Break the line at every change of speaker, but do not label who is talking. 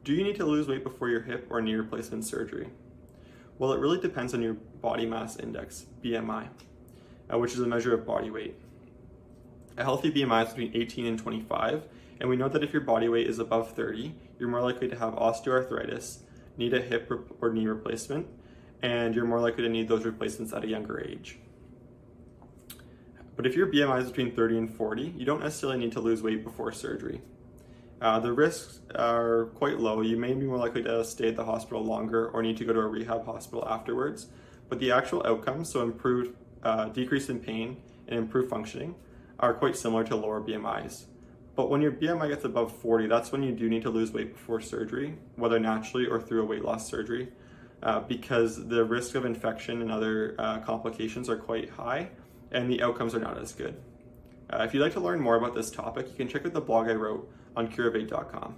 Do you need to lose weight before your hip or knee replacement surgery? Well, it really depends on your body mass index, BMI, which is a measure of body weight. A healthy BMI is between 18 and 25, and we know that if your body weight is above 30, you're more likely to have osteoarthritis, need a hip or knee replacement, and you're more likely to need those replacements at a younger age. But if your BMI is between 30 and 40, you don't necessarily need to lose weight before surgery. The risks are quite low. You may be more likely to stay at the hospital longer or need to go to a rehab hospital afterwards, but the actual outcomes, so improved decrease in pain and improved functioning, are quite similar to lower BMIs. But when your BMI gets above 40, that's when you do need to lose weight before surgery, whether naturally or through a weight loss surgery, because the risk of infection and other complications are quite high, and the outcomes are not as good. If you'd like to learn more about this topic, you can check out the blog I wrote on Curovate.com.